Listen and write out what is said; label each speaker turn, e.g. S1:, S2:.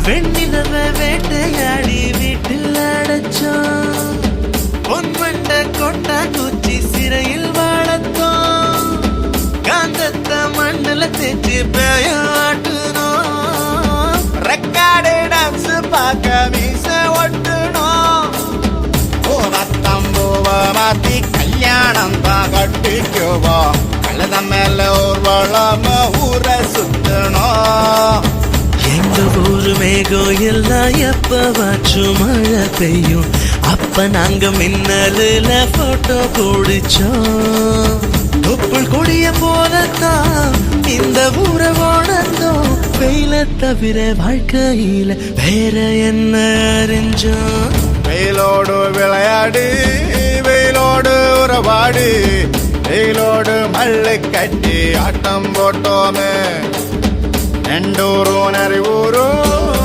S1: வெண்ணிலவ வேட்டையாடி வீட்டில் அடைச்சோம். பொன்வண்ட கொட்டா குச்சி சிறையில் வாழத்தோம். காந்தத்த மண்ணில் தேச்சு பேயாட்டணும். ரெக்கார்டு டான்ஸ் பார்க்க மீச ஒட்டணும். பூவத்தம்பூவ மாத்தி கல்யாணம் தான் கட்டிக்குவோம். கழுத மேல ஊர்வலம் ஊரை சுத்தணும். எங்க ஊரு மேகம் எல்லாம் எப்பவாச்சும் மழை பெய்யும். அப்ப நாங்க மின்னலுல போட்டோ பிடிச்சோம். தொப்புள் கொடிய போலத்தான் இந்த ஊரை வாழ்ந்தோம். வெயில தவிர வாழ்க்கையில வேற என்ன அறிஞ்சோம். வெயிலோடு விளையாடி வெயிலோடு உறவாடி வெயிலோடு மல்லு கட்டி ஆட்டம் போட்டோமே. நெண்டூரும் நரிவூரும்